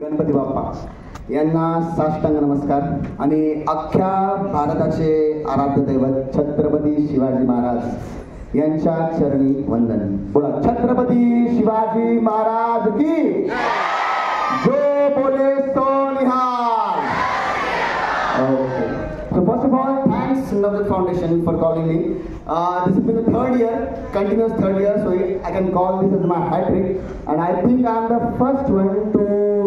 गणपती बाप्पा यांना साष्टांग नमस्कार आणि अख्ख्या भारताचे आराध्य दैवत छत्रपती शिवाजी महाराज यांच्या चरणी वंदन. बोला छत्रपती शिवाजी महाराज की जो बोले तो Nihal. Okay. So first of all, thanks Navrat Foundation for calling me. This has been the third year, continuous third year, so I can call this as my hat trick. And I think I am the first one to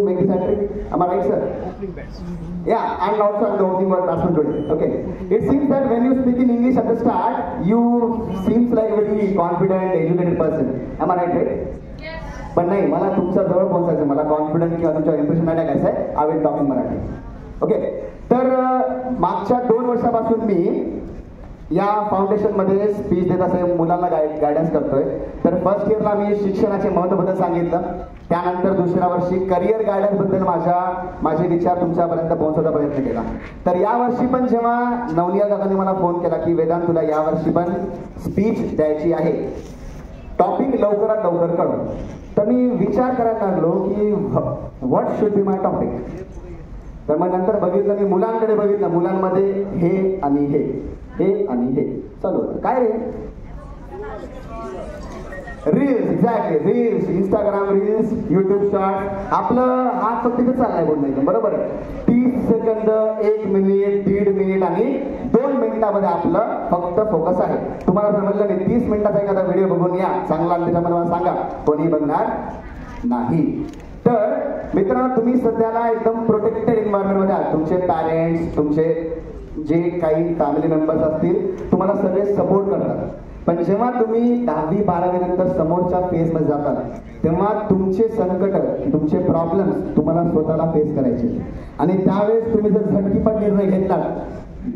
make this hat trick. Am I right, sir? Opening batsman. Yeah, and also I'm the opening batsman today. Okay. It seems that when you speak in English at the start, you seems like a very confident, educated person. Am I right, right? Yes. पण नाही, मला तुमच्या जवळ पोहोचायचं, मला confident किंवा तुमच्या impression नाही टाकायचं आहे. I will talk in Marathi. Okay. तर मागच्या 2 वर्षापासून मी या फाउंडेशनमध्ये स्पीच देत असे मुलांना गायडन्स करतोय. तर फर्स्ट इयरला मी शिक्षणाचे महत्त्वाबद्दल सांगितलं. त्यानंतर दुसऱ्या वर्षी करिअर गायडन्सबद्दल माझे विचार तुमच्यापर्यंत पोहोचवण्याचा प्रयत्न केला. तर यावर्षी पण जेव्हा नवनीत दादांनी मला फोन केला की वेदांत तुला यावर्षी पण स्पीच द्यायची आहे, टॉपिक लवकरात लवकर कळव, तर मी विचार करायला लागलो की what should be my topic. तर मग नंतर बघितलं, मी मुलांकडे बघितलं, मुलांमध्ये हे आणि हे आणि हे चालू होतं. काय रे? Reels. Exactly, reels, Instagram reels, YouTube short. आपलं हात फक्त तिथे चाललाय बोलणं, बरोबर आहे. 30 सेकंद, 1 मिनिट, 1.5 मिनिट आणि 2 मिनिटामध्ये आपलं फक्त फोकस आहे. तुम्हाला समजलं नाही, 30 मिनिटाचा एखादा व्हिडिओ बघून या चांगला आणि त्याच्यामध्ये मला सांगा, कोणी बघणार नाही. तर मित्रांनो, तुम्ही सध्याला एकदम प्रोटेक्टेड एन्व्हायरमेंटमध्ये आहात. तुमचे पॅरेंट्स, तुमचे जे काही फॅमिली मेंबर्स असतील, तुम्हाला सगळे सपोर्ट करतात. पण जेव्हा तुम्ही 10वी 12वी नंतर समोरच्या फेजमध्ये जातात, तेव्हा तुमचे संकट, तुमचे प्रॉब्लेम्स तुम्हाला स्वतःला फेस करायचे. आणि त्यावेळेस तुम्ही जर झटकीपट निर्णय घेतला,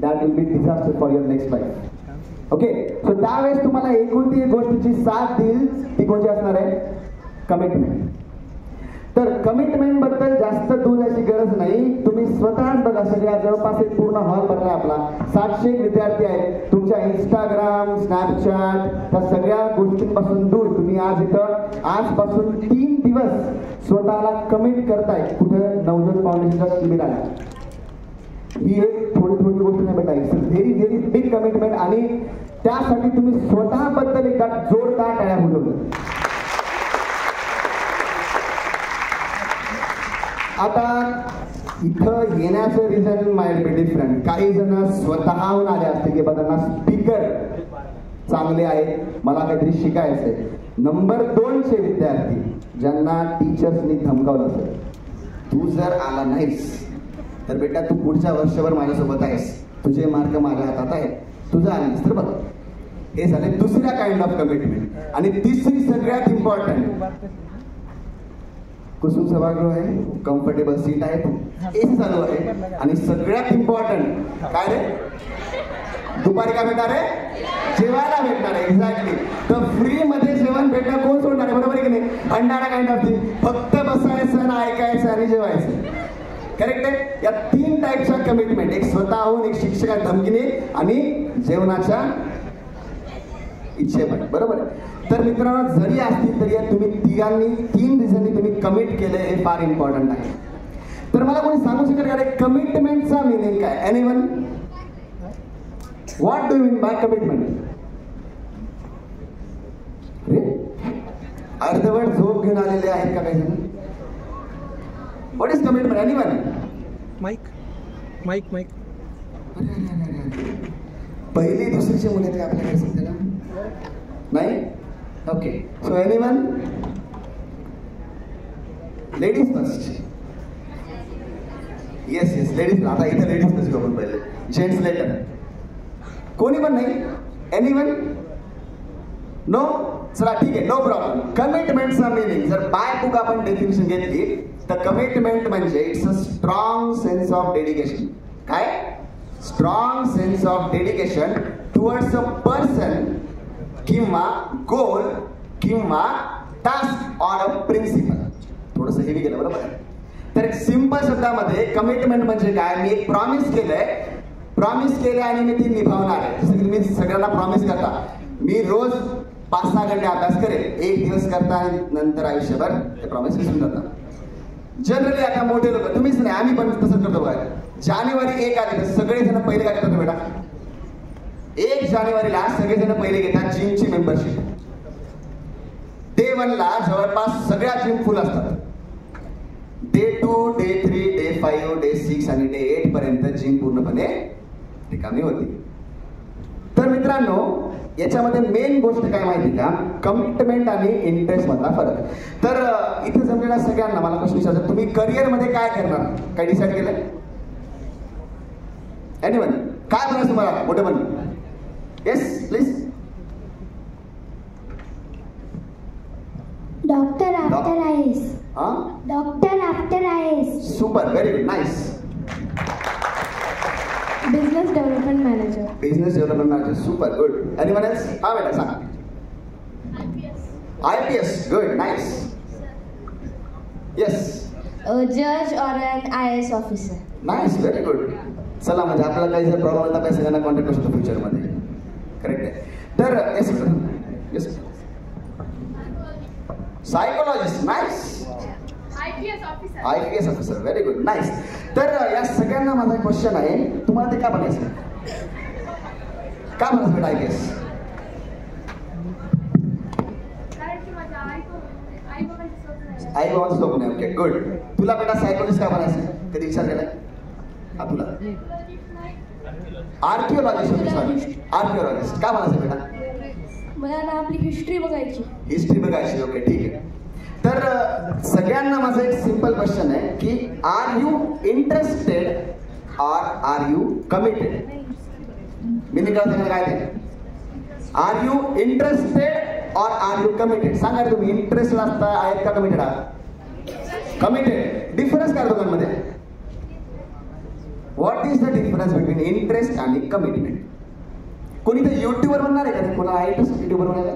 that will be disaster for your next life. Okay. So त्यावेळेस तुम्हाला एकुलती एक गोष्टीची साथ देईल, ती कोणती असणार आहे? कमिटमेंट. तर कमिटमेंट बद्दल जास्त दूर जायची गरज नाही. तुम्ही स्वतःच बघा, सगळ्या जवळपास एक पूर्ण हॉल भरला आपला, 700 विद्यार्थी आहेत. तुमच्या इंस्टाग्राम, स्नॅपचॅट, त्या सगळ्या गोष्टींपासून दूर तुम्ही आज इथं आजपासून 3 दिवस स्वतःला कमिट करताय कुठं? नवजोत फाउंडेशनच्या शिबिराला. ही एक थोडी गोष्ट नाही बेटा, it's very very big commitment. आणि त्यासाठी तुम्ही स्वतःबद्दल एकदा जोरदार टाळ्या वाजवा. आता इथं येण्याचं रिझन माइट बी डिफरंट. काही जण स्वतःहून आले असते की त्यांना स्पीकर चांगले आहेत, मला काहीतरी शिकायचंय. नंबर 2चे विद्यार्थी ज्यांना टीचर्सनी धमकावलं असेल, तू जर आला नाहीस तर बेटा तू पुढच्या वर्षभर माझ्यासोबत आहेस, तुझे मार्क माझ्या हातात आहेत, तुझं आलीस तर बघ. हे झाले दुसऱ्या काइंड ऑफ कमिटमेंट. आणि तिसरी सगळ्यात इम्पॉर्टंट, कुसुम सभागृह आहे, कम्फर्टेबल सीट आहे, एसी चालू आहे. आणि सगळ्यात इम्पॉर्टंट काय रे? दुपारी काय भेटणार आहे? जेवायला भेटणार आहे. एक्झॅक्टली. तर फ्री मध्ये जेवण भेटणं कोण सोडणार आहे? बरोबर आहे की नाही? भंडारा काय नसते, फक्त बसायचं ना, ऐकायचं आणि जेवायचं. करेक्ट आहे? या 3 टाईपच्या कमिटमेंट, एक स्वतःहून, एक शिक्षकाच्या धमकीने आणि जेवणाच्या इच्छेपण, बरोबर आहे. तर मित्रांनो, जरी असतील तरी तुम्ही तिघांनी 3 रिझननी तुम्ही कमिट केले, हे फार इम्पॉर्टंट आहे. तर मला कोणी सांगू शकेल का कमिटमेंटचा मिनिंग काय? Anyone? What do you mean by commitment? अर्धवट झोप घेऊन आलेले आहेत का काही जण? What is commitment? Anyone? Mic. पहिली दुसरीचे मुले ते आपल्याकडे सध्याला नाही. Okay. So anyone? Ladies first. Yes, ladies. आता इथे लेडीज फर्स्ट आपण पहिले, जेंट्स लेटर. कोणी पण नाही? एनीवन? नो? चला ठीक आहे, नो प्रॉब्लेम. कमिटमेंटचा मिनिंग जर बाय बुक आपण डेफिनेशन घेतली तर कमिटमेंट म्हणजे it's a strong sense of dedication. काय? Strong sense of dedication towards a person किंवा गोल किंवा टास्क ऑर अ प्रिन्सिपल. थोडंसं हेवी केलं, बरोबर आहे. तर एक सिंपल शब्दामध्ये कमिटमेंट म्हणजे काय? मी एक प्रॉमिस केलंय आणि मी ती निभावणार आहे. जसं की मी सगळ्यांना प्रॉमिस करता, मी रोज 5-6 घंटे अभ्यास करेल, 1 दिवस करता आणि नंतर आयुष्यभर ते प्रॉमिस विसरून जातात. जनरली आता मोठे लोक, तुम्हीच नाही आम्ही पण तसंच करतो बघा. जानेवारी 1 आली तर सगळेजण पहिले काय करतात बेटा, 1 जानेवारीला सगळेजण पहिले घेतात जिमची मेंबरशिप. डे 1 ला जवळपास सगळ्या जिम फुल असतात. डे 2, डे 3, डे 5, डे 6 आणि डे 8 पर्यंत जिम पूर्णपणे रिकामी होती. तर मित्रांनो, याच्यामध्ये मेन गोष्ट काय माहिती का, कमिटमेंट आणि इंटरेस्ट मधला फरक. तर इथे जमलेल्या सगळ्यांना मला प्रश्न विचारायचा, तुम्ही करिअर मध्ये काय करणार, काय डिसाईड केलंय? एनीवन, काय बनायचं मला मोठे पण? Yes please. Doctor after IAS. Doctor after IAS. Super, very good, nice. Business development manager. Business development manager, super, good. Anyone else? हा बेटा सांग. IPS, good, nice. येस. जज और an IAS officer. Nice, very good. चला, म्हणजे आपल्याला काही जर प्रॉब्लेम होता काही सगळ्यांना कॉन्टॅक्ट असतो फ्युचरमध्ये. करेक्ट आहे. तर yes yes, psychologist, nice. IPS officer, very good, nice. तर या सगळ्यांना माझा क्वेश्चन आहे, तुम्हाला ते का बनायचं, का बनायचं बेटा IPS? आई बाबांचं स्वप्न आहे. Okay, good. तुला बेटा सायकोलॉजिस्ट का बनायचं, कधी विचार केलाय? हा, तुला आर्किओलॉजिस्ट. आर्किओलॉजिस्ट का बनायचं बेटा? मला ना आपली हिस्ट्री बघायची. हिस्ट्री बघायची, ओके, ठीक आहे. तर सगळ्यांना माझा एक सिंपल क्वेश्चन आहे की आर यू इंटरेस्टेड और आर यू कमिटेड? मी निकाल काय ते, आर यू इंटरेस्टेड और आर यू कमिटेड? सांगा रे तुम्ही, इंटरेस्टेड असता आहेत का कमिटेड आहात? कमिटेड. डिफरन्स काय दोघांमध्ये? What is the difference between interest आणि कमिटमेंट? कोणी तर युट्यूबर बनणार आहे का? कोणाला आहे इंटरेस्ट युट्यूबर बनायला?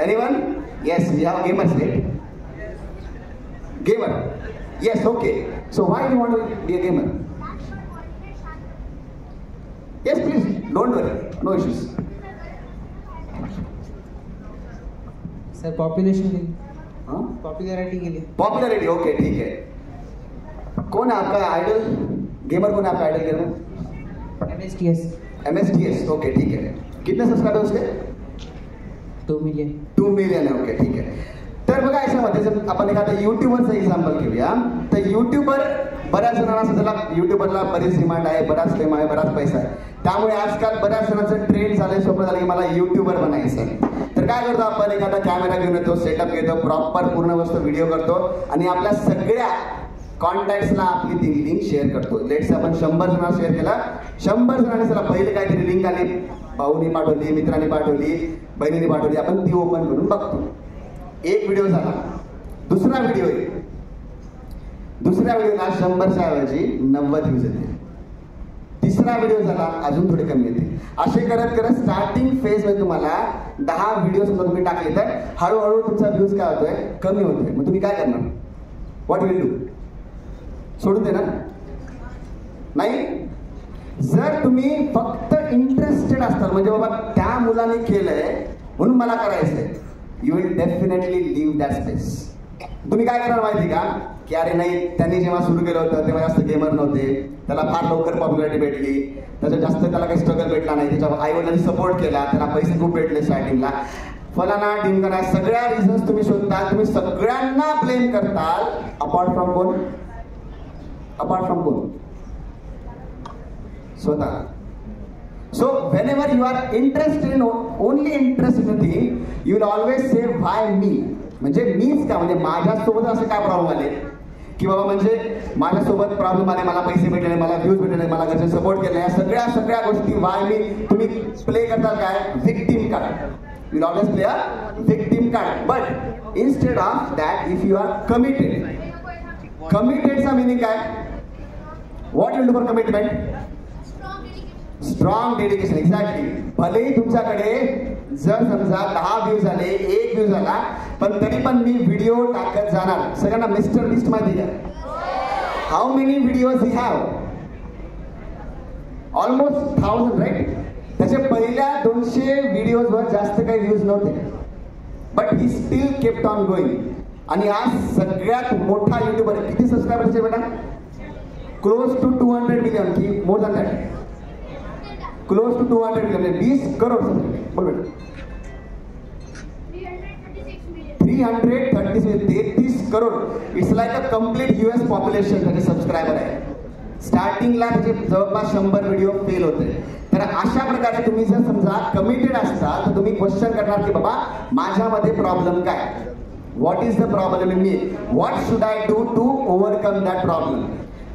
Anyone? Yes, we have gamers, right? Gamer. Yes, okay. So why do you want to be a gamer? Yes, please. Don't worry. No issues. Sir population के लिए, हाँ? पॉपुलैरिटी के लिए. पॉपुलैरिटी, ओके, ठीक है. कौन है आपका idle gamer? कौन है आपका आइडल गेमर? MSTS, ओके, ठीक है. कितने सब्सक्राइबर उसके? 2 मिलियन. 2 मिलियन है, ओके, ठीक है. तर बघा, याच्यामध्ये जर आपण एखादा युट्यूबरचं एक्झाम्पल घेऊया, तर युट्यूबर बऱ्याच जणांना सध्याला युट्यूबरला बरीच डिमांड आहे, बराच फेम आहे, बराच पैसा आहे. त्यामुळे आजकाल बऱ्याच जणांचं ट्रेंड झालंय, स्वप्न झालं की मला युट्यूबर बनायचं आहे. तर काय करतो आपण, एखादा कॅमेरा घेऊन येतो, सेटअप घेतो, प्रॉपर पूर्ण वस्तू व्हिडिओ करतो आणि आपल्या सगळ्या कॉन्टॅक्ट्सला आपली ती लिंक शेअर करतो. लेट्स आपण 100 जणांना शेअर केला, 100 जणांनी चला पहिले काहीतरी लिंक आली, भाऊनी पाठवली, मित्रांनी पाठवली, बहिणीने पाठवली, आपण ती ओपन करून बघतो. एक व्हिडिओ झाला, दुसरा व्हिडिओ येईल, दुसऱ्या व्हिडिओला 100च्या ऐवजी 90 व्ह्यूज येते, तिसरा व्हिडिओ झाला अजून थोडे कमी येते. असे करत करत स्टार्टिंग फेज मध्ये तुम्हाला 10 व्हिडिओ सुद्धा तुम्ही टाकले तर हळूहळू तुमचा व्ह्यूज काय होतोय, कमी होतोय. मग तुम्ही काय करणार? What will do? सोडून देणार नाही. जर तुम्ही फक्त इंटरेस्टेड असताल, म्हणजे बाबा त्या मुलाने केलंय म्हणून मला करायचंय, you will definitely live that space. तुम्ही काय करणार माहिती का, की अरे नाही, त्यांनी जेव्हा सुरू केलं होतं तेव्हा जास्त गेमर नव्हते, त्याला फार लवकर पॉप्युलॅरिटी भेटली, त्याच्या जास्त त्याला काही स्ट्रगल भेटला नाही, त्याच्या आईवडिलांनी सपोर्ट केला, त्याला पैसे खूप भेटले स्टार्टिंगला, फलाना ढिमकाना, सगळ्या रिझन्स तुम्ही शोधताल, तुम्ही सगळ्यांना ब्लेम करताल. अपार्ट फ्रॉम कोण? अपार्ट फ्रॉम कोण? स्वतः. So whenever you are interested in only interested in a thing, you will always say why me. म्हणजे मीच का, म्हणजे माझ्यासोबत असं काय प्रॉब्लेम आले की बाबा, म्हणजे माझ्यासोबत प्रॉब्लेम आले, मला पैसे भेटले, मला व्ह्यूज भेटले, मला घरचे सपोर्ट केले, या सगळ्या गोष्टी वाय मी. तुम्ही प्ले करताल काय, victim card. You will always play a victim card. But instead of that, if you are committed, कमिटेडचा मिनिंग काय? What you will do for commitment? Strong dedication. Exactly. भलेही तुमच्याकडे जर समजा 10 व्ह्यूज झाले, 1 व्ह्यू झाला, पण तरी पण मी व्हिडिओ टाकत जाणार. सगळ्यांना मिस्टर बीस्ट माहिती आहे? How many videos he have? Almost 1000, राईट? त्याच्या पहिल्या 200 व्हिडिओजवर जास्त काही व्ह्यूज नव्हते, but he still kept on going. आणि आज सगळ्यात मोठा युट्यूबर आहे. किती सबस्क्रायबर्स आहे बेटा? क्लोज टू 200 मिलियन की more than that? Close to 200 million, 20 crore subscriber. बोल बेटा. 333 crore. It's like a complete US population त्याचे सबस्क्रायबर आहे. स्टार्टिंगला त्याचे जवळपास 100 व्हिडिओ फेल होते. तर अशा प्रकारे तुम्ही जर समजा कमिटेड असता तर तुम्ही क्वेश्चन करणार की बाबा माझ्यामध्ये प्रॉब्लेम काय, what is the problem in me, what should I do to overcome that problem.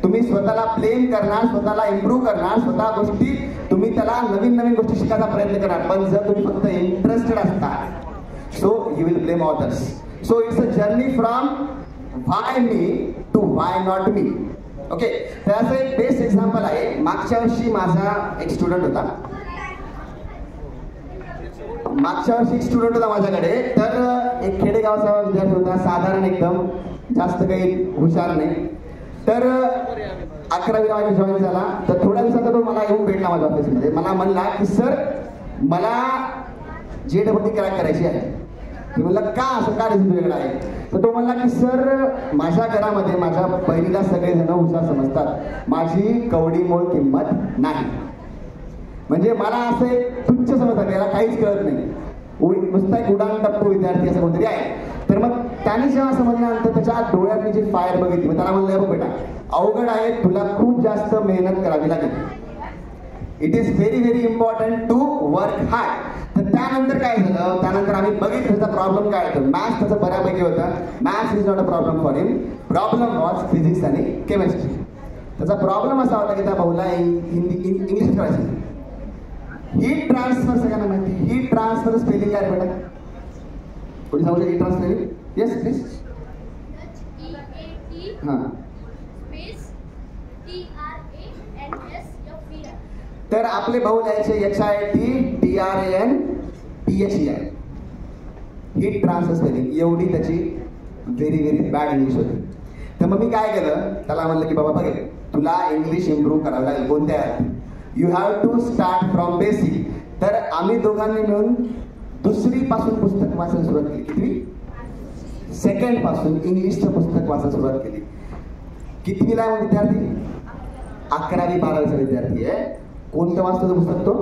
तुम्ही स्वतःला प्लेन करणार, स्वतःला इम्प्रूव्ह करणार, स्वतः गोष्टी तुम्ही त्याला नवीन नवीन गोष्टी शिकायचा प्रयत्न करणार. पण जर तुम्ही फक्त इंटरेस्टेड असता so you will blame others. So it's a journey from why me to why not me. Okay, त्याचं एक बेस्ट एक्झाम्पल आहे. मागच्या वर्षी माझा एक स्टुडंट होता माझ्याकडे. तर एक खेडेगावचा विद्यार्थी होता, साधारण एकदम, जास्त काही हुशार नाही. तर 11वीला माझ्या जॉईन झाला. तर थोड्या दिवसात तो मला येऊन भेटला माझ्या ऑफिसमध्ये. मला म्हणला की सर मला JEE क्रॅक करायची आहे. मी म्हणलं का, असं का रेसिपी तुझ्याकडे आहे? तर तो म्हणला की सर माझ्या घरामध्ये माझ्या बहिणीला सगळेजण हुशार समजतात, माझी कवडी मोल किंमत नाही. म्हणजे मला असं एक तुच्छ समजतात, याला काहीच कळत नाही, नुसता एक उडान टप्पू विद्यार्थी असं कोणतरी आहे. तर मग त्याने जेव्हा समजल्यानंतर त्याच्या डोळ्यात मी जी फायर बघितली, मग त्याला म्हणलं बघ बेटा अवघड आहे, तुला खूप जास्त मेहनत करावी लागेल. It is very very important to work hard. तर त्यानंतर काय झालं, त्यानंतर आम्ही बघितलं त्याचा प्रॉब्लेम काय होतं. मॅथ्स त्याचं बऱ्यापैकी होतं. Maths is not a problem for him. Problem was physics आणि केमिस्ट्री. त्याचा प्रॉब्लेम असा होता की त्या भाऊला इंग्लिश करायचं. हीट ट्रान्सफर सगळ्यांना माहिती. हीट ट्रान्सफर स्पेलिंग काय बेटा? कोणी सांगू शकतो हीट ट्रान्सफर? Yes please. हां. तर आपले भाऊ लिहायचे HIT TRANPHER. Heat transfer spelling एवढी त्याची व्हेरी व्हेरी बॅड इंग्लिश होती. तर मग मी काय केलं, त्याला म्हणलं की बाबा बघ तुला इंग्लिश इम्प्रूव्ह करावं लागेल. कोणत्या? You have to start from basic. तर आम्ही दोघांनी मिळून 2री पासून पुस्तक वाचायला सुरुवात केली. किती? 2nd पासून इंग्लिशचं पुस्तक वाचायला सुरुवात केली. कितवीला आहे विद्यार्थी? 11वी 12वीचा विद्यार्थी आहे. कोणतं वाचतो पुस्तक? तो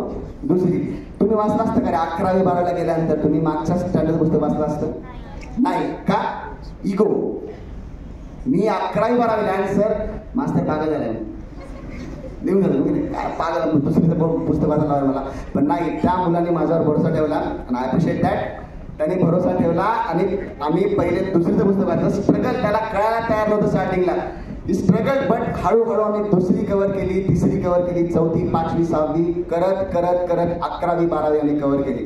2री. तुम्ही वाचला असतं का रे 11वी 12वीला गेल्यानंतर? तुम्ही मागच्या स्टँडर्ड पुस्तक वाचलं असतं? नाही का? इगो. मी 11वी 12वीला आहे सर मास्तर पागल झालाय लिहून झालं काय पागल पुस्तक वाचायला हवं मला. पण नाही, त्या मुलांनी माझ्यावर भरोसा ठेवला आणि आय अप्रिशिएट दॅट. त्याने भरोसा ठेवला आणि आम्ही पहिले 2रीचं पुस्तक वाचलं. स्ट्रगल त्याला कळायला तयार नव्हतं स्टार्टिंगला. स्ट्रगल, बट हळूहळू आम्ही 2री कव्हर केली, 3री कव्हर केली, 4थी 5वी 6वी करत करत करत 11वी 12वी आम्ही कव्हर केली.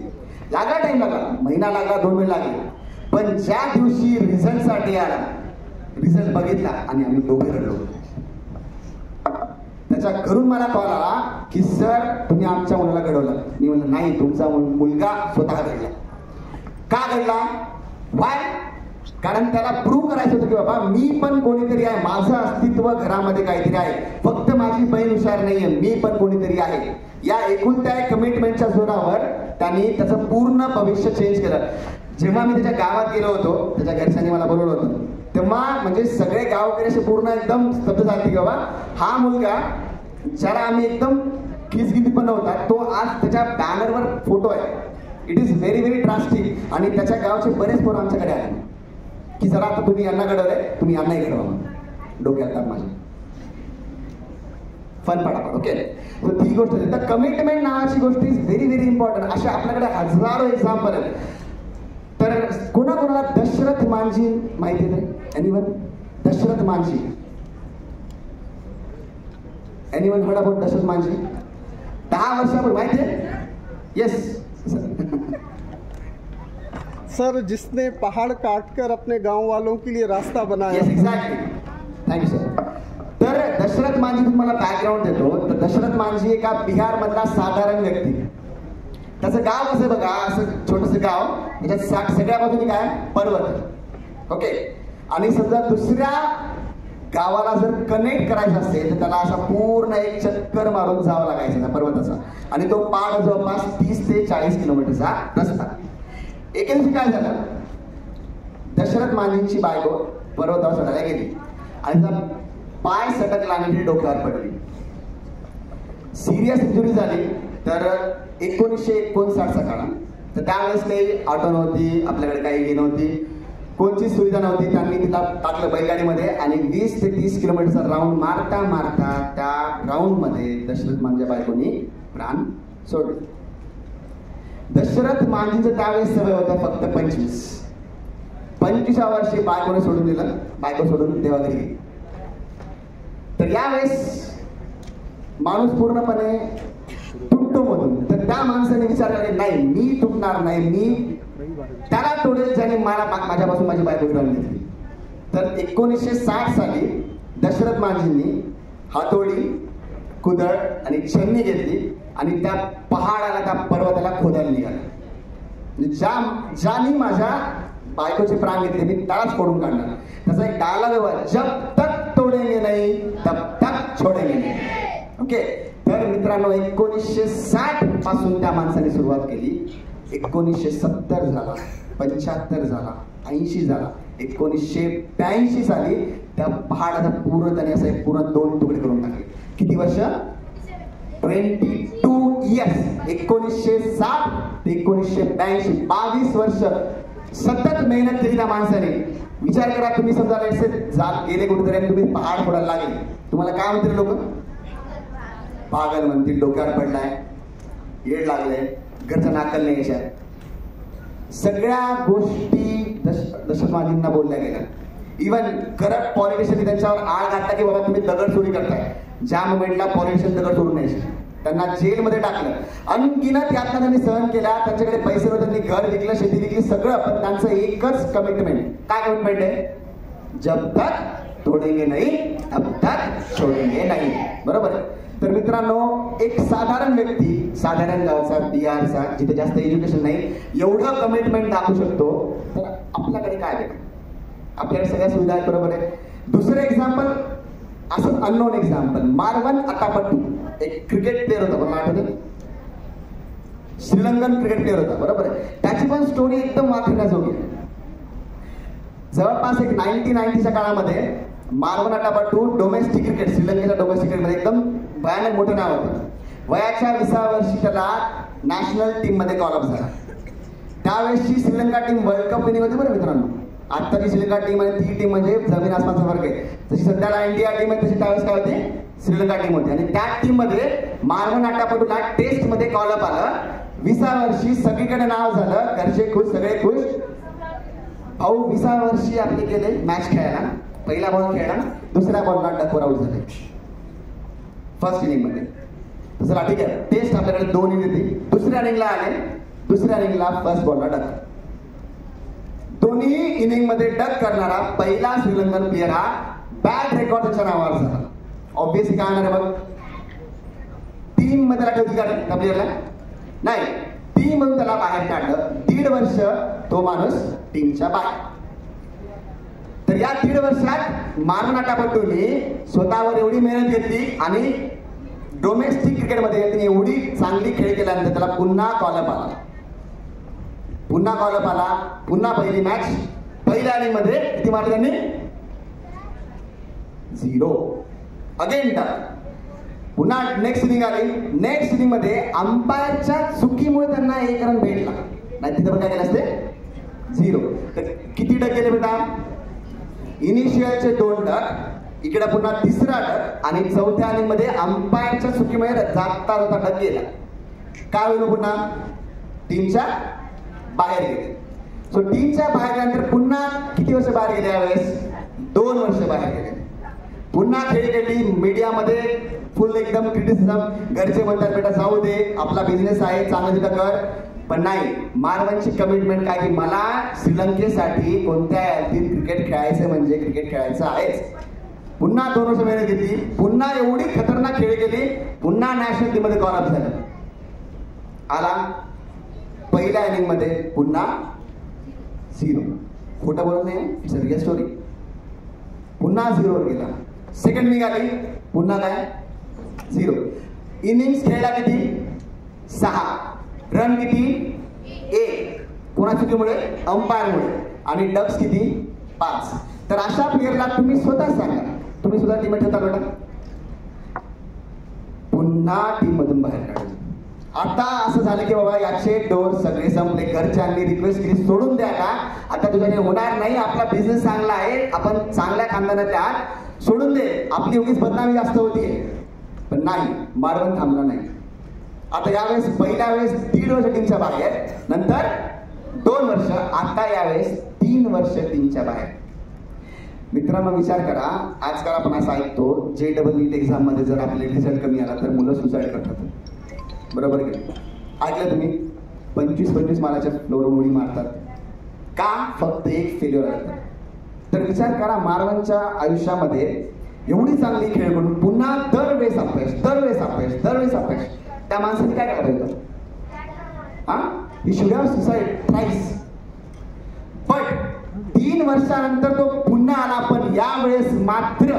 लागला टाइम, लागला महिना लागला, 2 महिने लागले. पण ज्या दिवशी रिझल्टसाठी आला, रिझल्ट बघितला आणि आम्ही दोघे रडलो. त्याच्या घरून मला कॉल आला की सर तुम्ही आमच्या मुलाला घडवलं. मी म्हणलं नाही, तुमचा मुलगा स्वतः घडला. का घडला? वाय? कारण त्याला प्रूव्ह करायचं होतं की बाबा मी पण कोणीतरी आहे, माझं अस्तित्व घरामध्ये काहीतरी आहे, फक्त माझी बहीण हुशार नाहीये, मी पण कोणीतरी आहे. या एकुलत्या कमिटमेंटच्या जोरावर त्यांनी त्याचं पूर्ण भविष्य चेंज केलं. जेव्हा मी त्याच्या गावात गेलो होतो, त्याच्या घरच्यांनी मला बोलवलं होतं, तेव्हा म्हणजे सगळे गावकरी असे पूर्ण एकदम स्तब्ध झाले की बाबा हा मुलगा ज्याला आम्ही एकदम खिसगिती पण नव्हता, तो आज त्याच्या बॅनरवर फोटो आहे. It is very very drastic. आणि त्याच्या गावचे बरेच पोरं आमच्याकडे आले की जरा आता तुम्ही यांना घडवलंय, तुम्ही यांनाही घडवा. डोक्यात टाक माझ्या फन पडापड. ओके, तर ती गोष्ट आहे. तर कमिटमेंट नावाची गोष्ट इज व्हेरी व्हेरी इम्पॉर्टंट. अशा आपल्याकडे हजारो एक्झाम्पल आहेत. तर कोणाकोणाला दशरथ मांझी माहिती आहे? Anyone? Dashrath Manjhi, anyone heard about Dashrath Manjhi? 10 वर्षापूर्वी माहिती आहे? येस सर, जिसने पहाड़ काटकर अपने गांव वालों के लिए रास्ता बनाया. Yes, exactly. Thank you sir. तर दशरथ मांझी तुम्हाला बॅकग्राऊंड देतो. तर दशरथ मांझी एका बिहार मधला साधारण व्यक्ती. त्याचं गाव कसं बघा, असं छोटस गाव, त्याच्यात सगळ्या बाजूने काय पर्वत. ओके, आणि समजा दुसऱ्या गावाला जर कनेक्ट करायचं असेल तर त्याला असा पूर्ण एक चक्कर मारून जावं लागायचं त्या पर्वताचा. आणि तो पाड जवळपास 30 ते 40 किलोमीटरचा रस्ता. एके दिवशी काय झालं, दशरथ मांझींची बायको पर्वतावर चढायला गेली आणि तिचा पाय सटकला आणि ती डोक्यावर पडली. सिरियस इंजुरी झाली. तर 1959चा काळ. तर त्यावेळेस काही ऑटो नव्हती, आपल्याकडे काही हे नव्हती, कोणची सुविधा नव्हती. त्यांनी तिला टाकलं बैलगाडीमध्ये आणि 20 ते 30 किलोमीटरचा राऊंड मारता मारता त्या राऊंडमध्ये दशरथ मांझी बायकोनी प्राण सोडले. दशरथ मांझींचं त्यावेळेस सवय होतं फक्त 25व्या वर्षी बायकोने सोडून दिलं. बायको सोडून देवाघरी गेली. तर यावेळेस माणूस पूर्णपणे तुटतो मधून. तर त्या माणसाने विचार केला, नाही मी तुटणार नाही, मी त्याला तोडेल ज्याने मला माझ्यापासून माझी बायको गिरवून घेतली. तर 1960 साली दशरथ मांझींनी हातोडी, कुदळ आणि छन्नी घेतली आणि त्या पहाडाला, त्या पर्वताला खोदायला निघाला. ज्याने माझ्या बायकोचे प्राण घेतले मी त्यालाच फोडून काढणार. त्याचा एक डायलॉग आहे, जब तक तोडेंगे नाही तब तक छोडेंगे नाही. ओके. तर मित्रांनो 1960 पासून त्या माणसाने सुरुवात केली. 1970 झाला, 75 झाला, 80 झाला, 1982 साली त्या पहाडाचा पूर्ण त्याने असं पूर्ण 2 तुकडे करून टाकले. किती वर्ष? 22 इयर्स. 1960 ते 1982 22 वर्ष सतत मेहनत केली त्या माणसाने. विचार करा, तुम्ही समजा गेले कुठेतरी आणि तुम्ही पहाड फोडायला लागले, तुम्हाला काय म्हणतील लोक? पागल म्हणतील, डोक्यावर पडलाय, येड लागले, घरचं नाकल नाही याच्यात. सगळ्या गोष्टी दशरथ मांझींना बोलल्या गेल्या. इव्हन करप्ट पॉलिटिशियन त्यांच्यावर आळ घातला की बाबा तुम्ही दगड चोरी करताय. ज्या मुमेंटला पॉलिटिशियन दगड सोडून न्यायचे, त्यांना जेलमध्ये टाकलं. अनगिनत यातना त्यांनी सहन केल्या. त्यांच्याकडे पैसे नव्हते, त्यांनी घर विकलं, शेती विकली, सगळं. पण त्यांचं एकच कमिटमेंट. काय कमिटमेंट आहे? जब तक तोडेंगे नाही तब तक छोडेंगे नाही. बरोबर आहे. तर मित्रांनो, एक साधारण व्यक्ती, साधारण गावचा, बिहारचा, जिथे जास्त एज्युकेशन नाही, एवढं कमिटमेंट दाखवू शकतो. तर आपल्याकडे काय आहे? आपल्याकडे सगळ्या सुविधा आहेत. बरोबर आहे. दुसरं एक्झाम्पल, असं अननोन एक्झाम्पल, मारवन अटापट्टू एक क्रिकेट प्लेअर होता. मला आठवते, श्रीलंकन क्रिकेट प्लेअर होता. बरोबर आहे. त्याची पण स्टोरी एकदम वाचण्याजोगी. जवळपास एक 1990च्या काळामध्ये मारवन अटापट्टू डोमेस्टिक क्रिकेट, श्रीलंकेच्या डोमेस्टिक क्रिकेटमध्ये एकदम भयानक मोठं नाव होतं. वयाच्या 20व्या वर्षी त्याला नॅशनल टीम मध्ये कॉल अप झाला. त्यावेळेसची Sri Lanka team world cup winning होती. बरं मित्रांनो, आत्ताची श्रीलंका टीम आणि ती टीम म्हणजे जमीन आसमानचा फरक आहे. जशी सध्याला इंडिया टीम आहे तशी त्यावेळेस काय होती? श्रीलंका टीम होती. आणि त्या टीम मध्ये मारवन अटापट्टूला टेस्ट मध्ये कॉल अप आलं. 20व्या वर्षी सगळीकडे नाव झालं, घरचे खुश, सगळे खुश. भाऊ 20व्या वर्षी आपले गेले मॅच खेळायला. पहिला बॉल खेळला, दुसऱ्या बॉलला डकवर आउट झाले फर्स्ट इनिंग मध्ये. चला ठीक आहे, टेस्ट आपल्याकडे 2 इनिंग होती. दुसऱ्या इनिंगला आले, दुसऱ्या इनिंगला फर्स्ट बॉलला डक. दोन्ही इनिंग मध्ये डक करणारा पहिला श्रीलंकन प्लेअर हा बॅड रेकॉर्ड त्याच्या नावावर झाला. ऑब्विसली काय होणार आहे बघ? टीम मध्ये ठेवती का त्या प्लेअरला? नाही, टीम म्हणून त्याला बाहेर काढलं. 1.5 वर्ष तो माणूस टीमच्या बाहेर. तर या 1.5 वर्षात मारवन अटापट्टूने स्वतःवर एवढी मेहनत घेतली आणि डोमेस्टिक क्रिकेटमध्ये त्यांनी एवढी चांगली खेळ केल्यानंतर त्याला पुन्हा कॉलअप आला. पुन्हा पहिली मॅच, पहिल्या इनिंग मध्ये किती मारले त्यांनी? 0. Again duck. पुन्हा नेक्स्ट इनिंग आली. नेक्स्ट इनिंग मध्ये अंपायरच्या चुकीमुळे त्यांना 1 रन भेटला. नाही तिथे पण काय केलं असते? 0. तर किती डक गेले बेटा? इनिशियलचे 2 डक, इकडे पुन्हा 3रा डक आणि 4थ्या इनिंग मध्ये अंपायरच्या चुकीमुळे जाता डक गेला. काय होईल? पुन्हा टीमच्या बाहेर गेले. सो टीमच्या बाहेर गेल्यानंतर पुन्हा किती वर्ष बाहेर गेले? यावेळेस 2 वर्ष बाहेर गेले. पुन्हा खेळ खेळली. मीडियामध्ये फुल एकदम क्रिटिसिझम. घरचे म्हणतात बेटा जाऊ दे, आपला बिझनेस आहे, चांगलं तिथं कर. पण नाही, मारवनची कमिटमेंट काय की मला श्रीलंकेसाठी कोणत्या यादीत क्रिकेट खेळायचं म्हणजे क्रिकेट खेळायचं आहेच. पुन्हा 2 वर्ष मेहनत घेतली. पुन्हा एवढी खतरनाक खेळ केली. पुन्हा नॅशनल टीम मध्ये कॉल अप झालं. आला पहिल्या इनिंग मध्ये पुन्हा 0. खोटं बोलत नाही, इट्स अ रिअल स्टोरी. पुन्हा 0 वर गेला. सेकंड इनिंग आली, पुन्हा काय? 0. इनिंग्स खेळला किती? 6. रन किती? 1. कोणा चुकीमुळे? अंपायरमुळे. आणि डक्स किती 5. तर अशा प्लेअरला तुम्ही स्वतः सांगा, तुम्ही सुद्धा टीम ठेवता बेटा, पुन्हा टीम मधून बाहेर काढू. आता असं झालं की बाबा याचे डोर सगळे संपले, घरच्यांनी रिक्वेस्ट केली सोडून द्या का, आता तुझ्याने होणार नाही, आपला बिझनेस चांगला आहे, आपण चांगल्या खानदानातल्या आहात, सोडून दे, आपली उगीच बदनामी जास्त होती. पण नाही, मारवण थांबला नाही. आता यावेळेस पहिल्या वेळेस 1.5 वर्ष टीमच्या बाहेर, नंतर 2 वर्ष, आता यावेळेस 3 वर्ष टीमच्या बाहेर. मित्रांनो विचार करा, आजकाल आपण असं ऐकतो JEE एक्झाम मध्ये जर आपले रिझल्ट कमी आला तर मुलं सुसाईड करतात, बरोबर की ऐकलं तुम्ही? 25-25 मालाच्या फ्लोरवर उडी मारतात का? फक्त एक फेल्युअर आहे. तर विचार करा, मारवांच्या आयुष्यामध्ये एवढी चांगली खेळ म्हणून पुन्हा दरवेळेस अपयश, त्या माणसाने काय करायचं? He should have suicide thrice. पण 3 वर्षानंतर तो पुन्हा आला, पण यावेळेस मात्र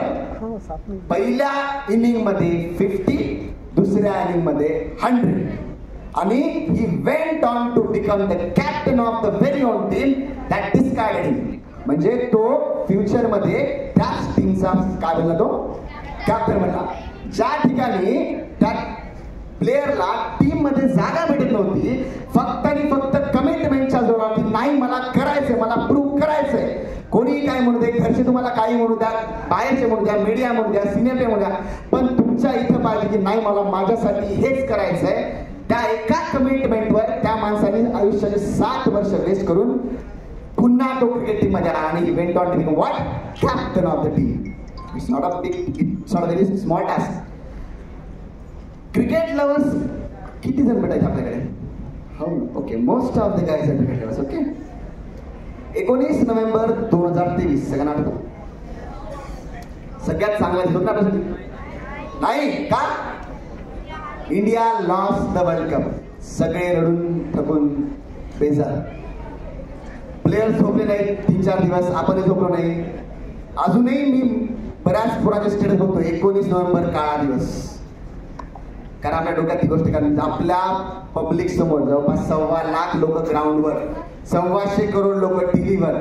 पहिल्या इनिंग मध्ये 50, दुसऱ्या इनिंग मध्ये 100, आणि he went on to become the captain of the very own team that discarded him. म्हणजे तो फ्युचर मध्ये त्याच टीमचा काय बनला, तो कॅप्टन बनला. ज्या ठिकाणी त्या प्लेअरला टीम मध्ये जागा भेटत नव्हती, फक्त आणि फक्त कमिटमेंटच्या जोरावरती, नाही मला करायचंय, मला प्रूव्ह करायचंय. कोणी काय म्हणू दे, घरचे तुम्हाला काही म्हणू द्या, बाहेरचे म्हणू द्या, मीडिया म्हणू द्या, सिनेमे म्हणू द्या, पण तुमच्या इथं पाहिजे की नाही मला माझ्यासाठी हेच करायचंय. त्या एका कमिटमेंटवर त्या माणसाने आयुष्याचे 7 वर्ष वेस्ट करून पुन्हा तो क्रिकेट टीम मध्ये आला आणि event on team what captain of the team. It's not a big, it's not a very small task. Cricket lovers किती जण भेटायचे आपल्याकडे? हो, okay, most of the guys are cricket lovers. Okay, 19 November 2023 सगळ्यांना आठवतं? सगळ्यात चांगला दिवस ना आपल्यासाठी? नाही का? India lost the world cup. सगळे रडून थकून बेजार, प्लेयर झोपले नाही 3-4 दिवस, आपणही झोपलो नाही. अजूनही मी बऱ्याच पुराचे स्टेटस बघतो, 19 नोव्हेंबर काळा दिवस. कारण आपल्या डोक्यात ती गोष्ट, कारण आपल्या पब्लिक समोर जवळपास 1.25 लाख लोक ग्राउंडवर, 1.25 करोड लोक टीव्हीवर,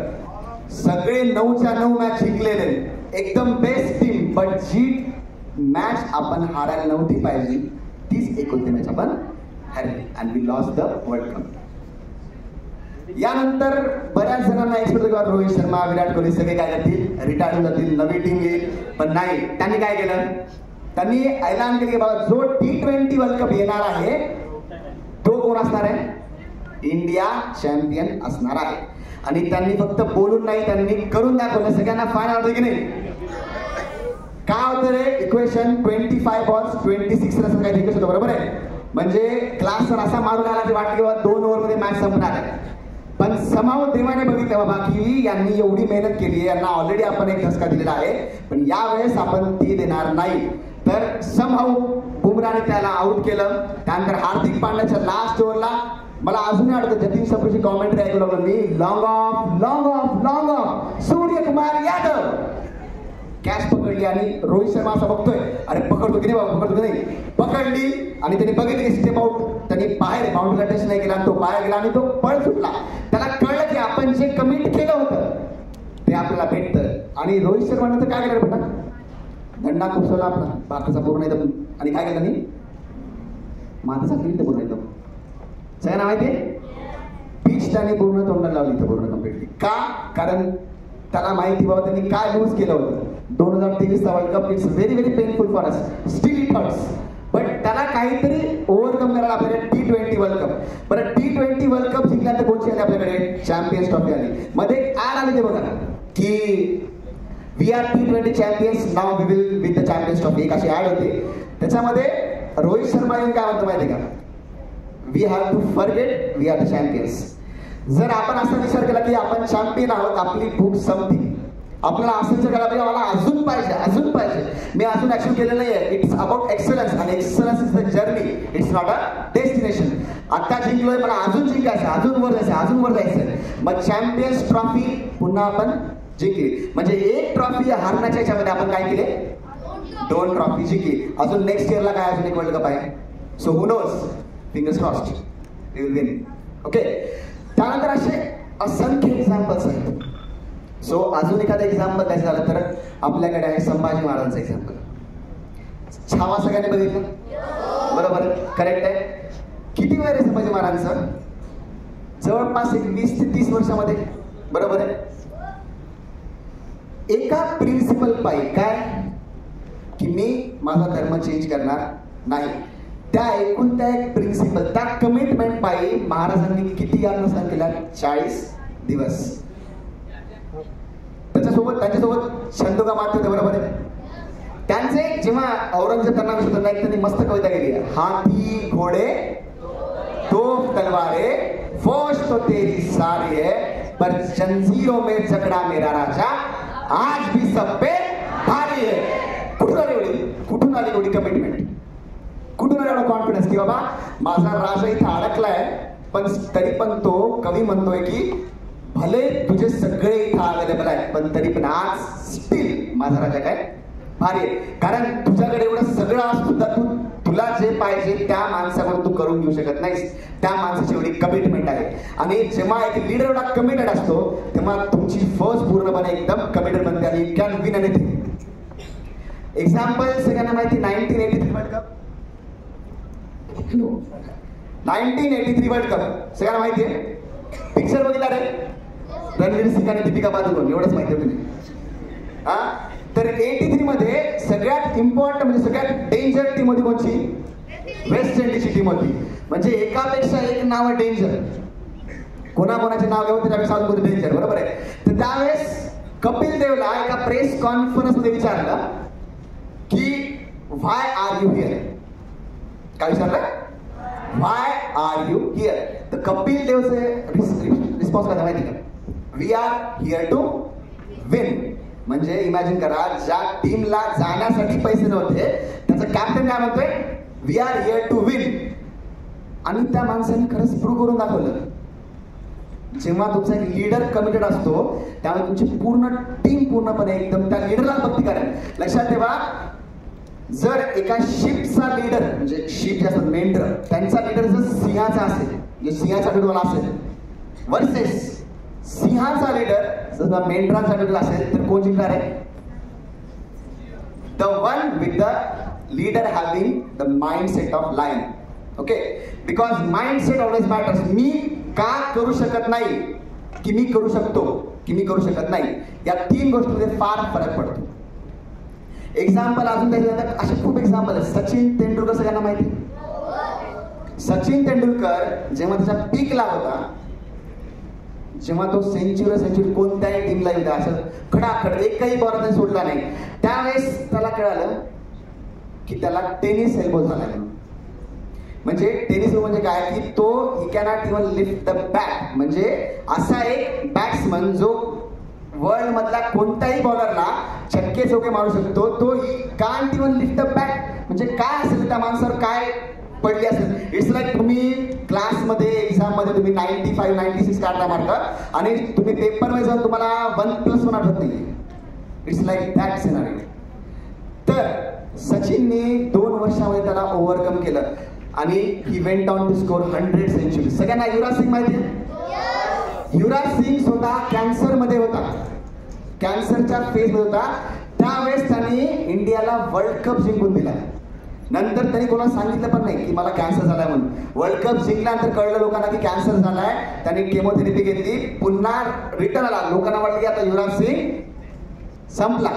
सगळे 9च्या 9 मॅच जिंकलेले, एकदम बेस्ट टीम. बट जी मॅच आपण हारायला नव्हती पाहिजे, तीच एक होती मॅच आपण हरली, and we lost the world cup. यानंतर बऱ्याच जणांना एक्सपेक्ट होतं रोहित शर्मा, विराट कोहली सगळे काय करतील, रिटायर होऊन जातील, नवी टीम येईल. पण नाही, त्यांनी काय केलं, त्यांनी ऐलान केले की बाबा जो T20 वर्ल्ड कप येणार आहे तो कोण असणार आहे? इंडिया चॅम्पियन असणार आहे. आणि त्यांनी फक्त बोलून नाही, त्यांनी करून दाखवलं. सगळ्यांना फायनल होतं की नाही? काय होतं रे इक्वेशन? 25 बॉल्स 26 रन काही इक्वेशन होतं, बरोबर आहे? म्हणजे क्लास सर असा मारून आला की वाटलं की बाबा 2 ओव्हरमध्ये मॅच संपणार आहे. पण समाव देवाने बघितलं बाबा की यांनी एवढी मेहनत केली आहे, यांना ऑलरेडी आपण एक धसका दिलेला आहे, पण यावेळेस आपण ती देणार नाही. तर समहाऊ बुमराने त्याला आउट केलं. त्यानंतर हार्दिक पांड्याच्या लास्ट ओव्हरला मला अजूनही आठवतं, जतीन सप्रूची कॉमेंट्री ऐकू लागलो मी, long off Suryakumar Yadav catch पकडली आणि रोहित शर्मा असा बघतोय, अरे पकडतो की नाही बाबा, पकडतो की नाही, पकडली आणि त्यांनी बघितली स्टेप आउट, त्यांनी बाहेर बाउंड्रीला टच नाही केला आणि तो बाहेर गेला आणि तो पळ सुटला. त्याला कळलं की आपण जे कमिट केलं होतं ते आपल्याला भेटतं. आणि रोहित शर्मानं तर काय केलं बेटा, दंडा कुसवला आपला भारताचा पूर्ण एकदम, आणि काय केलं नाही, माताचा क्रीम पूर्ण एकदम सगळ्यांना माहिती आहे, पिच त्याने पूर्ण तोंडाला लावली इथं पूर्ण कम्प्लिटली. का? कारण त्याला माहिती बाबा त्यांनी काय लूज केलं होतं. 2023चा world cup it's very painful for us, still it hurts, but त्याला काहीतरी ओव्हरकम करायला आपल्याला T20 वर्ल्ड कप. बरं, T20 वर्ल्ड कप जिंकल्यानंतर कोणची आली आपल्याकडे? चॅम्पियन्स ट्रॉफी आली. मध्ये एक ऍड आली ते बघा की वी आर T20 चॅम्पियन्स, नाव we will win the champions trophy, एक अशी ऍड होती. त्याच्यामध्ये रोहित शर्मा येऊन काय म्हणतो माहिती का, we have to forget we are the champions. जर आपण असा विचार केला की आपण चॅम्पियन आहोत, आपली भूक संपती, आपल्याला असं विचार करायला पाहिजे मला अजून पाहिजे, मी अजून ऍक्शन केलेलं नाहीये. इट्स अबाउट एक्सलन्स, आणि excellence is the journey, it's not a destination. आता जिंकलोय, मला अजून जिंकायचं, अजून वर जायचं. मग चॅम्पियन्स ट्रॉफी पुन्हा आपण जिंकली, म्हणजे एक ट्रॉफी हारण्याच्या याच्यामध्ये आपण काय केले, 2 ट्रॉफी जिंकली. अजून नेक्स्ट इयरला काय अजून एक वर्ल्ड कप आहे. So who knows, fingers crossed, we will win. Okay, त्यानंतर असे असंख्य एक्झाम्पल्स आहेत. सो अजून एखादं एक्झाम्पल द्यायचं झालं तर आपल्याकडे आहे संभाजी महाराजांचं एक्झाम्पल. छावा सगळ्यांनी बघितलं? बरोबर, करेक्ट आहे. किती वय रे संभाजी महाराजांचं? जवळपास एक 20 ते 30 वर्षामध्ये. बरोबर आहे. एका प्रिन्सिपल पायी काय की मी माझा धर्म चेंज करणार नाही, त्या एकूण त्या एक प्रिन्सिपल, त्या कमिटमेंट पायी महाराजांनी किती यातना सहन केल्या? 40 दिवस. त्यांच्यासोबत छंदोगा मारते होते. बरोबर आहे. त्यांचे जेव्हा औरंगजेब त्यांना विचारतो नाही, त्यांनी मस्त कविता केली आहे. हाथी घोडे तोप तलवारे फौज तो तेरी सारी है पर जंजीरों में जकड़ा मेरा राजा आज भी सब पे भारी है. कुठून आली एवढी कमिटमेंट? कुठून आला एवढा कॉन्फिडन्स की बाबा माझा राजा इथं अडकलाय, पण तरी पण तो कवी म्हणतोय की भले तुझे सगळे इथं अवेलेबल आहेत पण तरी पण आज स्टील माझा राजा काय भारी आहे. कारण तुझ्याकडे एवढं सगळं आज सुद्धा तुला जे पाहिजे त्या माणसावर तू करून घेऊ शकत नाहीस. त्या माणसाची एवढी कमिटमेंट आहे. आणि जेव्हा एक लीडर एवढा कमिटेड असतो तेव्हा तुमची फौज पूर्णपणे एकदम कमिटेड बनते आणि you can win anything. Example सगळ्यांना माहिती 1983 वर्ल्ड कप. 1983 वर्ल्ड कप सगळ्यांना माहिती आहे. पिक्चर बघितला रे? रणवीर सिंग आणि दीपिका पादुकोण, एवढंच माहिती आहे तुम्ही. हा, तर 83 मध्ये सगळ्यात इम्पॉर्टंट म्हणजे सगळ्यात डेंजर टीम होती कोणची? वेस्ट इंडिजची टीम होती. म्हणजे एकापेक्षा एक नाव डेंजर. कोणाकोणाचे नाव घेऊन त्यावेळेस अजून डेंजर. बरोबर आहे. तर त्यावेळेस कपिल देवला एका प्रेस कॉन्फरन्स मध्ये विचारलं की व्हाय आर यू हिअर? काय विचारलं? Why are you here? तर कपिल देवचे रिस्पॉन्स काय माहिती का? We are here to win. म्हणजे इमॅजिन करा, ज्या टीमला जाण्यासाठी पैसे नव्हते त्याचं कॅप्टन काय म्हणतोय? We are here to win. आणि त्या माणसाने खरंच प्रूव्ह करून दाखवलं. जेव्हा तुमचा एक लीडर कमिटेड असतो त्यामुळे तुमची पूर्ण टीम पूर्णपणे एकदम त्या लीडरला भक्ती करेल. लक्षात ठेवा, जर एका शिपचा लीडर म्हणजे शिप जे असतात मेंढर, त्यांचा लीडर जर सिंहाचा असेल, म्हणजे सिंहाचा लीडर असेल वर्सेस सिंहाचा लीडर जर मेंढराचा लीडर असेल तर कोण जिंकणार आहे? The one with the leader having the mindset of lion. Okay, because mindset always matters. मी का करू शकत नाही की मी करू शकतो की मी करू शकत नाही, या 3 गोष्टींमध्ये फार फरक पडतो. एक्झाम्पल अजून त्याच्यानंतर असे खूप एक्झाम्पल आहेत. सचिन तेंडुलकर सगळ्यांना माहिती. सचिन तेंडुलकर जेव्हा त्याच्या पीकला होता, जेव्हा तो सेंचुरी कोणत्याही टीमला येऊ द्या असं खडाखड एकही बॉल त्याने सोडला नाही, त्यावेळेस त्याला कळालं की त्याला टेनिस एल्बो झाला. म्हणजे टेनिस एल्बो म्हणजे काय की तो ही cannot even lift the bat. म्हणजे असा एक बॅट्समन जो वर्ल्ड मधला कोणत्याही बॉलरला छक्के चौके मारू शकतो, तो he can't even lift the bat. म्हणजे काय असेल त्या माणसावर काय पडली असेल. इट्स लाईक तुम्ही क्लासमध्ये एक्झाम मध्ये तुम्ही 95 96 काढला मार्क आणि तुम्ही पेपर मध्ये जाऊन तुम्हाला 1+1 आठवत नाही. It's like that scenario. तर सचिनने 2 वर्षामध्ये त्याला ओव्हरकम केलं आणि he went on to score 100 century. सगळ्यांना युवराज सिंग माहिती आहे? युवराज सिंग स्वतः कॅन्सर मध्ये होता, कॅन्सरच्या फेज मध्ये होता. त्यावेळेस त्यांनी इंडियाला वर्ल्ड कप जिंकून दिला. नंतर त्यांनी कोणाला सांगितलं पण नाही की मला कॅन्सर झालाय म्हणून. वर्ल्ड कप जिंकल्यानंतर कळलं लोकांना की कॅन्सर झालाय. त्यांनी केमोथेरपी घेतली, पुन्हा रिटर्न आला. लोकांना वाटलं की आता युवराज सिंग संपला,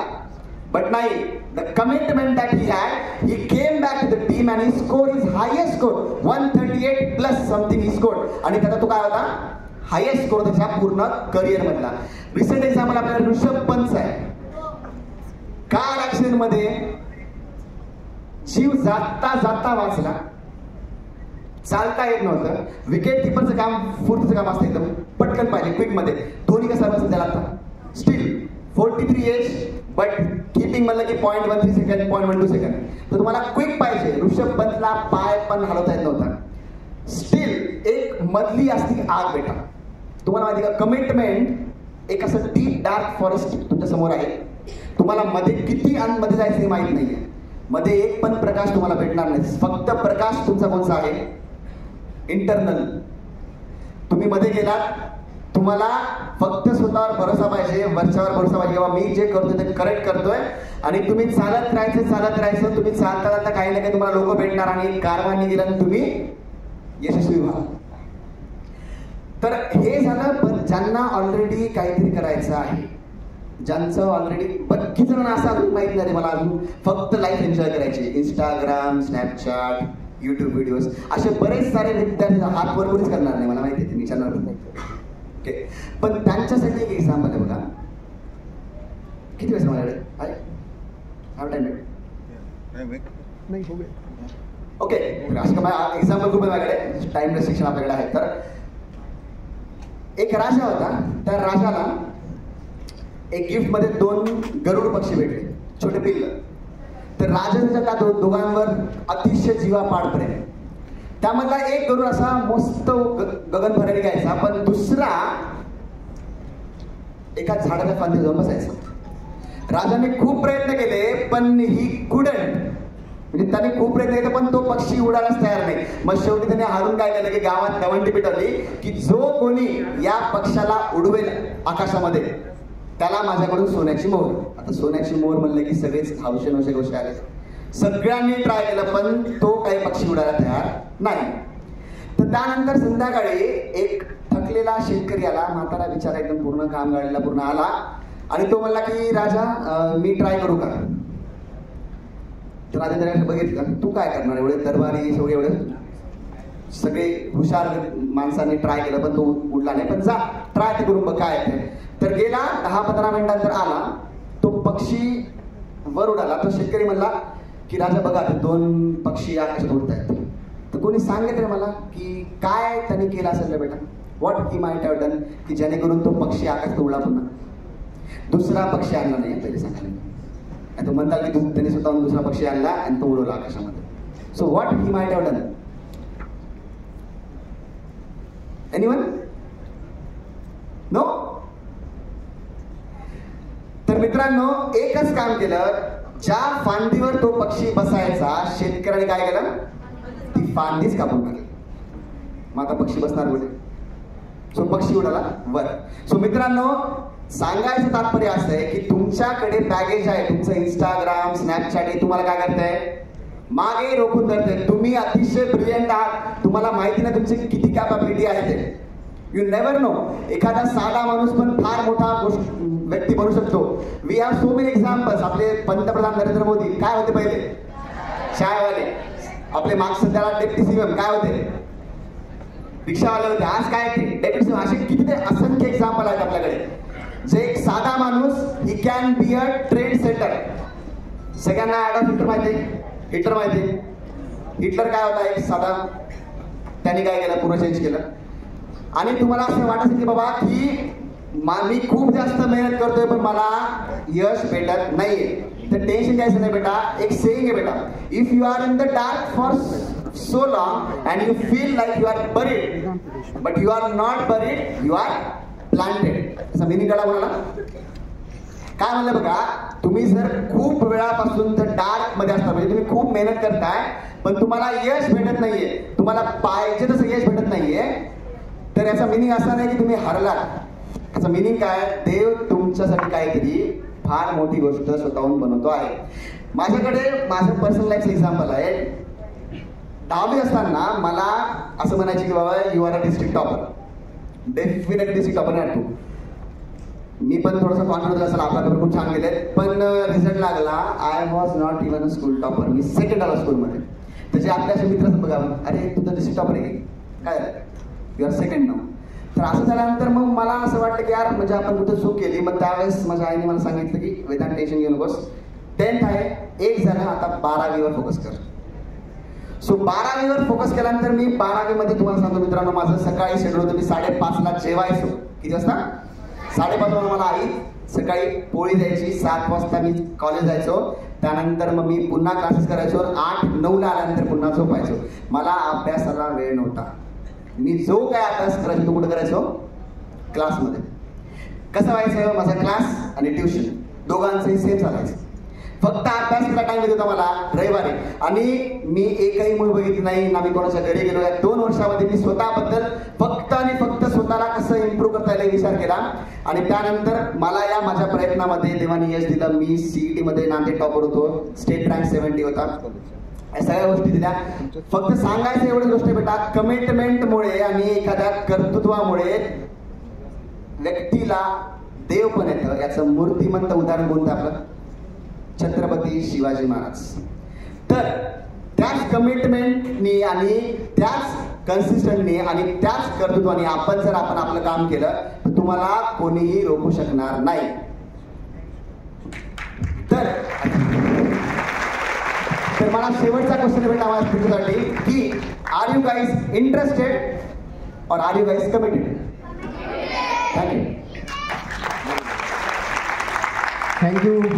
बट नाही. The commitment that he had, he came back to the team and he score is highest score 138+ something he score. आणि त्याचा तो काय होता? हायेस्ट स्कोर त्याच्या पूर्ण करिअर मधला. रिसेंट एक्झाम्पल आपल्याला ऋषभ पंतचा आहे. कार ऍक्सिडेंट मध्ये जीव जाता जाता वाचला, चालता येत नव्हतं. विकेट किपरचं काम फुर्तीचं काम असतं, एकदम पटकन पाहिजे क्विक मध्ये. धोनी कसा बसेल त्याला आता? स्टील 43 एज बट किपिंग म्हणलं की 0.13 सेकंड 0.12 सेकंड. तर तुम्हाला क्विक पाहिजे. ऋषभ पंतला पाय पण हलवता येत नव्हता. स्टील एक मधली असती आग बेटा. तुम्हाला माहिती का, कमिटमेंट एक असं डीप डार्क फॉरेस्ट तुमच्या समोर आहे. तुम्हाला मध्ये किती मध्ये जायचं हे माहित नाहीये. मध्ये एक पण प्रकाश तुम्हाला भेटणार नाही. फक्त प्रकाश तुमचा कोणता आहे? इंटरनल. तुम्ही मध्ये गेलात, तुम्हाला फक्त स्वतःवर भरोसा पाहिजे, वरच्यावर भरोसा पाहिजे. किंवा मी जे करतोय ते करेक्ट करतोय आणि तुम्ही चालत राहायचं. तुम्ही चालता काही ना काही तुम्हाला लोक भेटणार आणि कारवानी गेल्यानंतर तुम्ही यशस्वी व्हा. तर हे झालं. पण ज्यांना ऑलरेडी काहीतरी करायचं आहे, ज्यांचं ऑलरेडी बक्की जण असं अजून माहित नाही मला, अजून फक्त लाईफ एन्जॉय करायची, इंस्टाग्राम, स्नॅपचॅट, युट्यूब व्हिडिओज, असे बरेच सारे विद्यार्थी हात वरवरच करणार नाही, मला माहिती आहे, तुम्ही विचारणार पण नाही. ओके, पण त्यांच्यासाठी एक एक्झाम्पल आहे बघा. किती वेळेस माझ्याकडे आहे? हा टाइम नहीं हो गए. ओके, असं का एक्झाम्पल खूप आहे माझ्याकडे, टाइम रेस्ट्रिक्शन आपल्याकडे आहे. तर एक राजा होता, त्या राजाला एक गिफ्ट मध्ये 2 गरुड पक्षी भेटले, छोटे पिल्ल. तर राजाच्या त्या दोघांवर अतिशय जीवापाड प्रेम. त्यामधला एक गरुड असा मस्त गगन भरारी गायचा, पण दुसरा एका झाडाच्या फांदीवर जाऊन बसायचा. राजाने खूप प्रयत्न केले पण ही कुडंट, म्हणजे त्याने खूप प्रयत्न केले पण तो पक्षी उडायलाच तयार नाही. मग शेवटी त्याने हारून काय केलं की गावात दवंडी पिटवली की जो कोणी या पक्षाला उडवेल आकाशामध्ये त्याला माझ्याकडून सोन्याची मोहर. आता सोन्याची मोहर म्हणलं की सगळेच हौशे नवशे गोष्टी आले. सगळ्यांनी ट्राय केलं पण तो काही पक्षी उडायला तयार नाही. तर त्यानंतर संध्याकाळी एक थकलेला शेतकरी आला, म्हातारा बिचारा एकदम पूर्ण काम गाडीला पूर्ण आला आणि तो म्हणला की राजा मी ट्राय करू का? तर राजा त्याने बघितलं, तू काय करणार, एवढे दरबारी एवढे सगळे हुशार माणसांनी ट्राय केलं पण तो उडला नाही, पण जा ट्राय ते करून बघ काय ते. तर गेला 10-15 मिनिटांतर आला, तो पक्षी वर उडाला. तो शेतकरी म्हणला की राजा बघा ते 2 पक्षी आकाशात उडत आहेत. तर कोणी सांगितलं मला की काय त्यांनी केलं असेल रे बेटा, what he might have done, की जेणेकरून तो पक्षी आकाशात उडला पुन्हा दुसरा पक्षी आणला नाही. पहिले सांगायला तो म्हणतात की त्यांनी स्वतःहून दुसरा पक्षी आणला आणि तो उडवला आकाशामध्ये. So what he might have done? Anyone? No? तर मित्रांनो एकच काम केलं, ज्या फांदीवर तो पक्षी बसायचा शेतकऱ्याने काय केलं, ती फांदीच कापून टाकली. मग आता पक्षी बसणार कुठे? सो पक्षी उडाला वर. सो मित्रांनो सांगायचं तात्पर्य असं आहे की तुमच्याकडे बॅगेज आहे, तुमचं इंस्टाग्राम, स्नॅपचॅट हे तुम्हाला काय करतंय, मागे रोखून धरतंय. तुम्ही अतिशय ब्रिलियंट आहात, तुम्हाला माहिती नाही तुमची किती कॅपॅबिलिटी आहे ते. यू नेव्हर नो, एखादा साधा माणूस पण फार मोठा व्यक्ती बनू शकतो. We have so many examples. आपले पंतप्रधान नरेंद्र मोदी काय होते पहिले? चायवाले. आपले मार्क्स सध्याला डेप्टी सीएम काय होते? रिक्षावाले होते. आज काय ते डेप्टी सीएम. असे किती ते असंख्य एक्झाम्पल आहेत आपल्याकडे. जे एक साधा माणूस he can be a trend setter. सगळ्यांना ऍडॉल्फ हिटलर माहिती? हिटलर माहिती? हिटलर काय होता? एक साधा, त्यांनी काय केलं, पूर्ण चेंज केलं. आणि तुम्हाला असं वाटत असेल की बाबा की मी खूप जास्त मेहनत करतोय पण मला यश भेटत नाहीये, तर टेन्शन घ्यायचं नाही बेटा. एक सेइंग आहे बेटा, if you are in the dark for so long and you feel like you are buried but you are not buried, you are planted. असा मिनिंग कळला कोणाला? काय म्हणलं बघा, तुम्ही जर खूप वेळापासून तर डार्क मध्ये असता, म्हणजे तुम्ही खूप मेहनत करताय पण तुम्हाला यश भेटत नाहीये, तुम्हाला पाहिजे तसं यश भेटत नाहीये, तर याचा मिनिंग असा नाही की तुम्ही हरलात. याचा मिनिंग काय, देव तुमच्यासाठी काहीतरी फार मोठी गोष्ट स्वतःहून बनवतो आहे. माझ्याकडे माझं पर्सनल लाईफचं एक्झाम्पल आहे. 10वी असताना मला असं म्हणायचे की बाबा you are a district topper. Definitely district topper नाही तू. मी पण थोडंसं कॉन्फिडन्स असेल, आपला पेपर खूप छान गेले, पण रिझल्ट लागला I was not even a school topper. Me second आला स्कूलमध्ये. त्याचे आपल्या असे मित्र बघा, अरे तू तर डिस्ट्रिक्ट टॉपर आहे काय, यू आर सेकंड नाव. तर असं झाल्यानंतर मग मला असं वाटलं की यार म्हणजे आपण कुठं चूक केली. मग त्यावेळेस माझ्या आईने मला सांगितलं की वेदांत टेन्शन घेऊ नकोस, 10th आहे, एक झालं, आता 12वीवर फोकस कर. सो 12वीवर फोकस केल्यानंतर मी 12वीमध्ये तुम्हाला सांगतो मित्रांनो, माझं सकाळी शेड्यूल होतं. मी 5:30ला जेवायचो. किती वाजता? 5:30 वाजता मला आई सकाळी पोळी द्यायची. 7 वाजता मी कॉलेज जायचो. त्यानंतर मग मी पुन्हा क्लासेस करायचो. 8-9ला आल्यानंतर पुन्हा झोपायचो. मला अभ्यासाला वेळ नव्हता. मी जो काय अभ्यास करायचो तो कुठे करायचो? क्लासमध्ये. कसं व्हायचं, माझा क्लास आणि ट्युशन दोघांचंही सेम चालायचं. फक्त अभ्यासाचा टाइम येत होता मला रविवारी, आणि मी एकही मूवी बघितली नाही ना मी कोणाच्या घरी गेलो. या 2 वर्षामध्ये मी स्वतःबद्दल फक्त आणि फक्त स्वतःला कसं इम्प्रूव्ह करता येईल विचार केला. आणि त्यानंतर मला या माझ्या प्रयत्नामध्ये देवाने यश दिलं. मी CET मध्ये नांदेड टॉपर होतो, स्टेट रँक 70 होता. या सगळ्या गोष्टी दिल्या. फक्त सांगायचं एवढी गोष्ट बेटा, कमिटमेंटमुळे आणि एखाद्या कर्तृत्वामुळे व्यक्तीला देव पण येतं. याचं मूर्तिमंत उदाहरण कोणतं आपलं? छत्रपती शिवाजी महाराज. तर त्याच कमिटमेंटनी आणि त्याच कन्सिस्टंटनी आणि त्याच कर्तृत्वाने आपण आपलं काम केलं तर तुम्हाला कोणीही रोखू शकणार नाही. तर मला शेवटचा क्वेश्चन बेटा माझ्या तुमच्यासाठी की आर यू गाईज इंटरेस्टेड और are you guys committed? Thank you. Thank you.